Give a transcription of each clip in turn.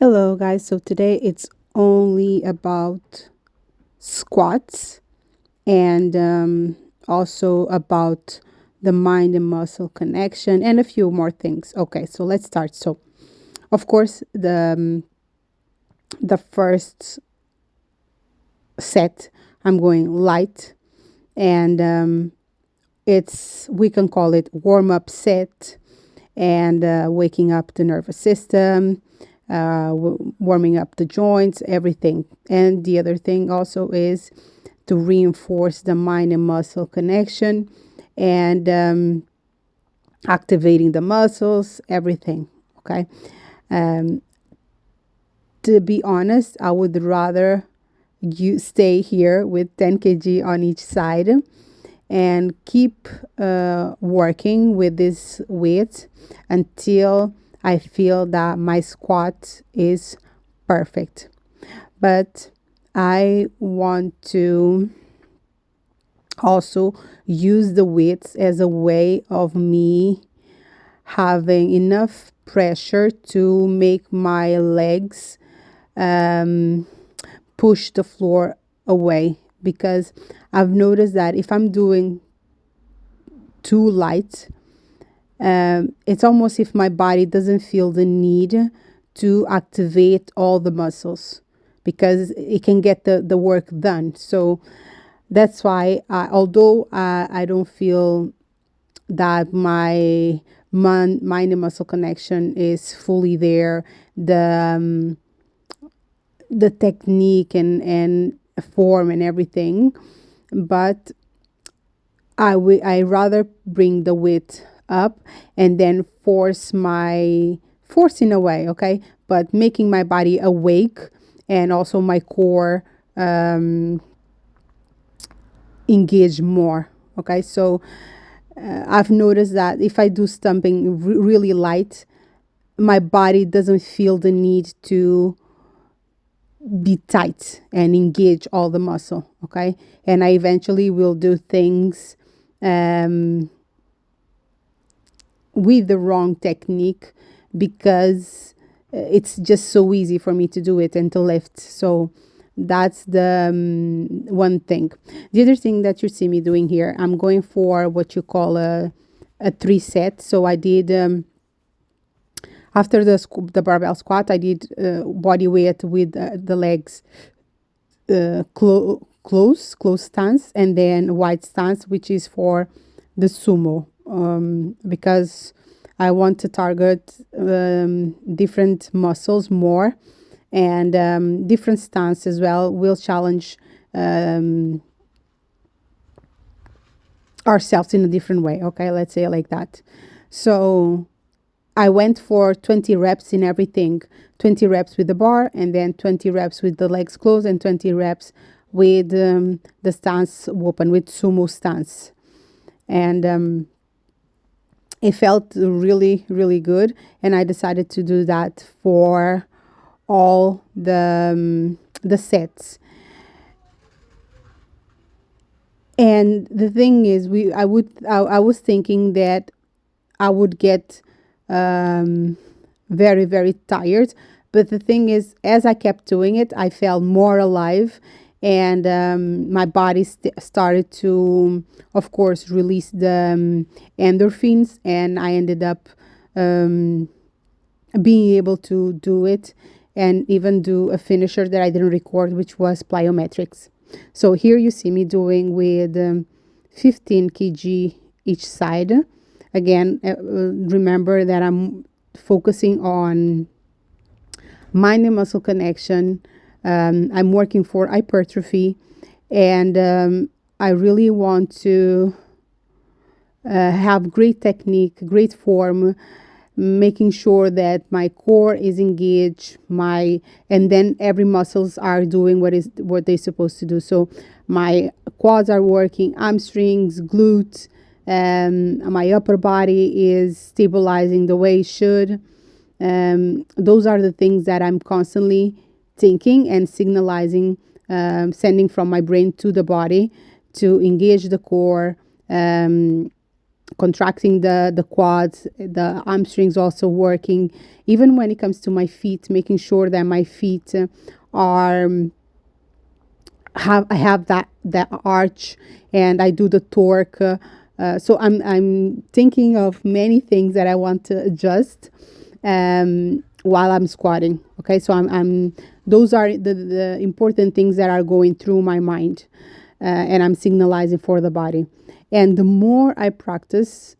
Hello, guys. So today it's only about squats and also about the mind and muscle connection and a few more things. Okay, so let's start. So, of course, the first set I'm going light, and it's we can call it warm up set and waking up the nervous system, warming up the joints, everything. And the other thing also is to reinforce the mind and muscle connection and activating the muscles, everything. Okay. Um, to be honest, I would rather you stay here with 10 kg on each side and keep working with this weight until I feel that my squat is perfect. But I want to also use the weights as a way of me having enough pressure to make my legs um, push the floor away, because I've noticed that if I'm doing too light, it's almost if my body doesn't feel the need to activate all the muscles because it can get the work done. So that's why, although I don't feel that my mind and muscle connection is fully there, the technique and form and everything, but I rather bring the weight up and then force in a way, okay, but making my body awake and also my core engage more. Okay, so I've noticed that if I do stumping really light, my body doesn't feel the need to be tight and engage all the muscle. Okay, and I eventually will do things um, with the wrong technique because it's just so easy for me to do it and to lift. So that's the one thing. The other thing that you see me doing here, I'm going for what you call a three set. So I did after the barbell squat, I did body weight with the legs close stance, and then wide stance, which is for the sumo, because I want to target different muscles more, and different stance as well will challenge ourselves in a different way. Okay, let's say it like that. So I went for 20 reps in everything, 20 reps with the bar, and then 20 reps with the legs closed, and 20 reps with the stance open, with sumo stance. And it felt really, really good. And I decided to do that for all the sets. And the thing is, I was thinking that I would get very, very tired. But the thing is, as I kept doing it, I felt more alive, and my body started to, of course, release the endorphins, and I ended up being able to do it and even do a finisher that I didn't record, which was plyometrics. So here you see me doing with 15 kg each side. Again, remember that I'm focusing on mind and muscle connection. I'm working for hypertrophy, and I really want to have great technique, great form, making sure that my core is engaged, and then every muscles are doing what they're supposed to do. So my quads are working, hamstrings, glutes, my upper body is stabilizing the way it should. Those are the things that I'm constantly thinking and signalizing, sending from my brain to the body to engage the core, contracting the quads, the hamstrings also working. Even when it comes to my feet, making sure that my feet are have I have that arch, and I do the torque. So I'm thinking of many things that I want to adjust while I'm squatting. Okay, so I'm those are the important things that are going through my mind, and I'm signalizing for the body. And the more I practice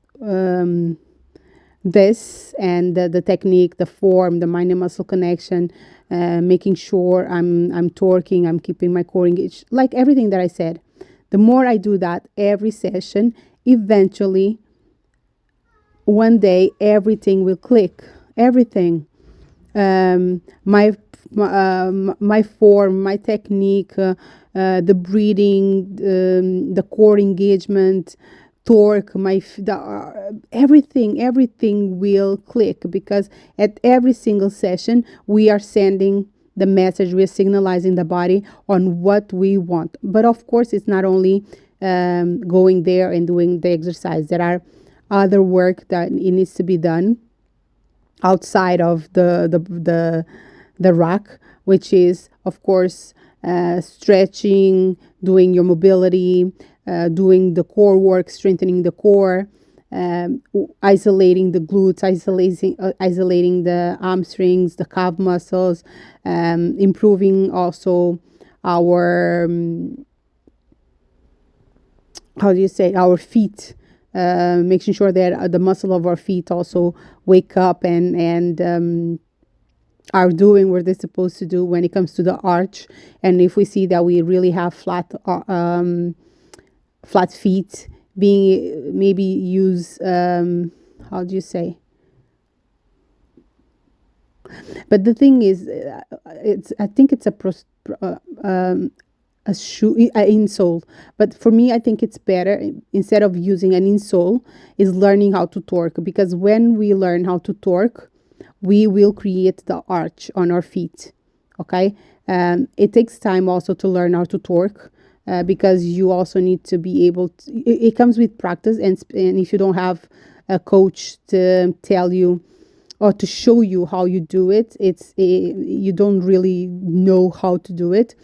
this and the technique, the form, the mind and muscle connection, making sure I'm torquing, I'm keeping my core engaged, like everything that I said. The more I do that every session, eventually, one day, everything will click. Everything. My form, my technique, the breathing, the core engagement, torque, everything will click, because at every single session we are sending the message, we are signalizing the body on what we want. But of course, it's not only going there and doing the exercise. There are other work that it needs to be done outside of the rack, which is, of course, stretching, doing your mobility, doing the core work, strengthening the core, isolating the glutes, isolating the hamstrings, the calf muscles, improving also our how do you say, our feet, making sure that the muscle of our feet also wake up and are doing what they're supposed to do when it comes to the arch. And if we see that we really have flat feet, being maybe use how do you say, but the thing is, I think it's a shoe, an insole. But for me, I think it's better, instead of using an insole, is learning how to torque, because when we learn how to torque, we will create the arch on our feet. Okay. It takes time also to learn how to torque, because you also need to be able to, it comes with practice, and if you don't have a coach to tell you or to show you how you do it, you don't really know how to do it.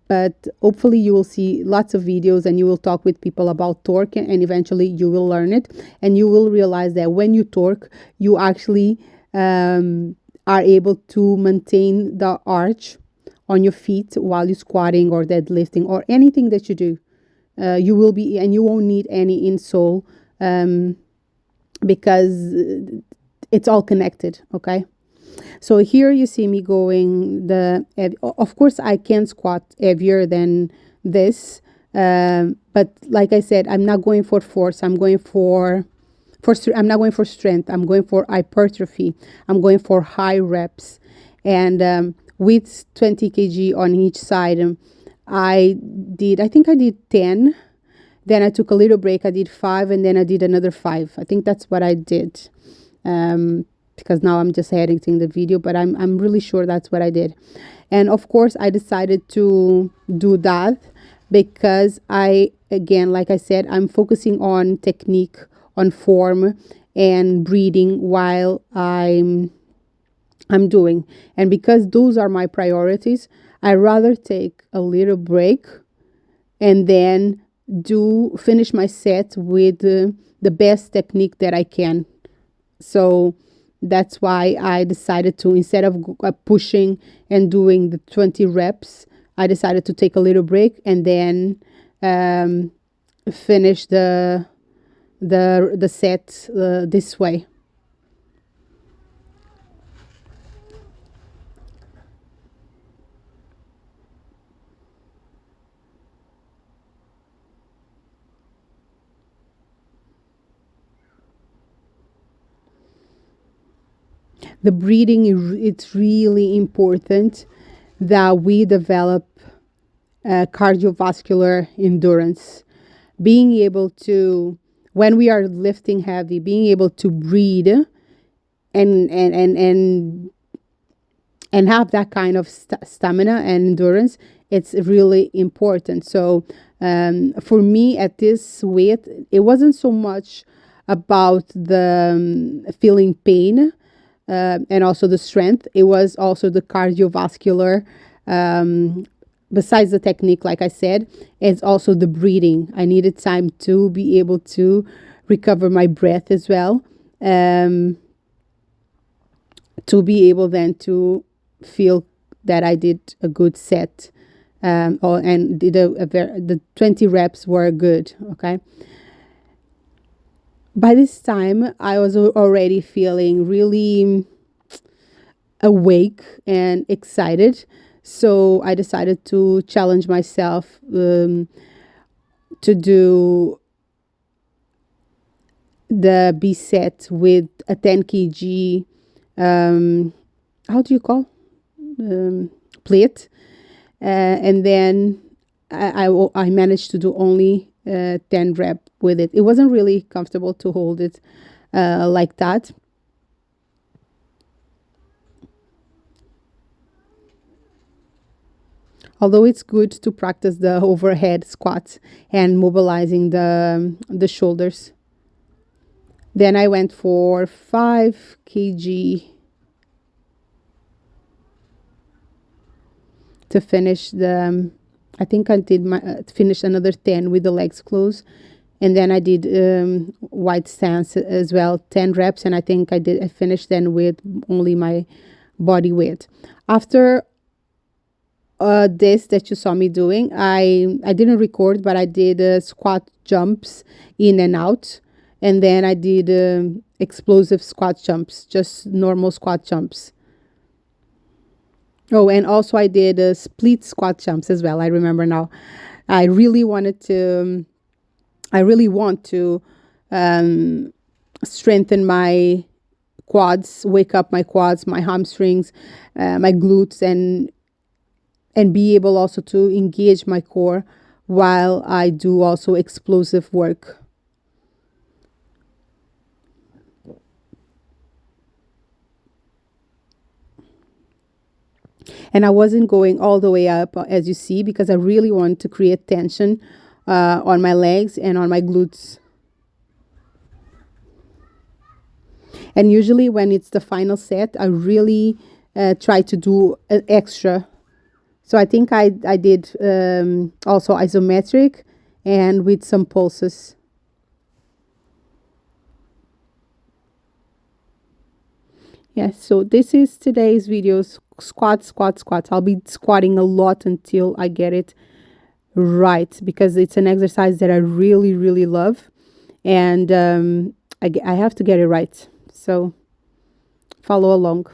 But hopefully you will see lots of videos, and you will talk with people about torque, and eventually you will learn it, and you will realize that when you torque, you actually are able to maintain the arch on your feet while you're squatting or deadlifting or anything that you do. You will be, and you won't need any insole, because it's all connected. Okay. So here you see me going of course I can squat heavier than this, but like I said, I'm not going for force. I'm not going for strength. I'm going for hypertrophy. I'm going for high reps, and with 20 kg on each side. I think I did 10. Then I took a little break. I did 5, and then I did another 5. I think that's what I did. Because now I'm just editing the video, but I'm really sure that's what I did. And of course, I decided to do that because again, like I said, I'm focusing on technique, on form, and breathing while I'm doing. And because those are my priorities, I rather take a little break and then finish my set with the best technique that I can. So that's why I decided to, instead of pushing and doing the 20 reps, I decided to take a little break and then finish the set this way. The breathing, it's really important that we develop cardiovascular endurance. Being able to, when we are lifting heavy, being able to breathe and have that kind of stamina and endurance, it's really important. So for me, at this weight, it wasn't so much about the feeling pain and also the strength. It was also the cardiovascular. Besides the technique, like I said, it's also the breathing. I needed time to be able to recover my breath as well, to be able then to feel that I did a good set, and did the 20 reps were good. Okay. By this time, I was already feeling really awake and excited. So I decided to challenge myself, to do the B set with a 10 kg, how do you call, plate. And then I managed to do only 10 rep with it. It wasn't really comfortable to hold it like that. Although it's good to practice the overhead squats and mobilizing the shoulders. Then I went for 5 kg to finish the, I think I did finish another 10 with the legs closed. And then I did wide stance as well, 10 reps. And I think I finished then with only my body weight. After this that you saw me doing, I didn't record, but I did squat jumps in and out. And then I did explosive squat jumps, just normal squat jumps. Oh, and also I did split squat jumps as well. I remember now. I really wanted to, I really want to strengthen my quads, wake up my quads, my hamstrings, my glutes, and be able also to engage my core while I do also explosive work. And I wasn't going all the way up, as you see, because I really want to create tension on my legs and on my glutes. And usually when it's the final set, I really try to do an extra. So I think I did also isometric and with some pulses. Yes, so this is today's video. Squat, squat, squats. I'll be squatting a lot until I get it right, because it's an exercise that I really, really love. And I have to get it right. So follow along.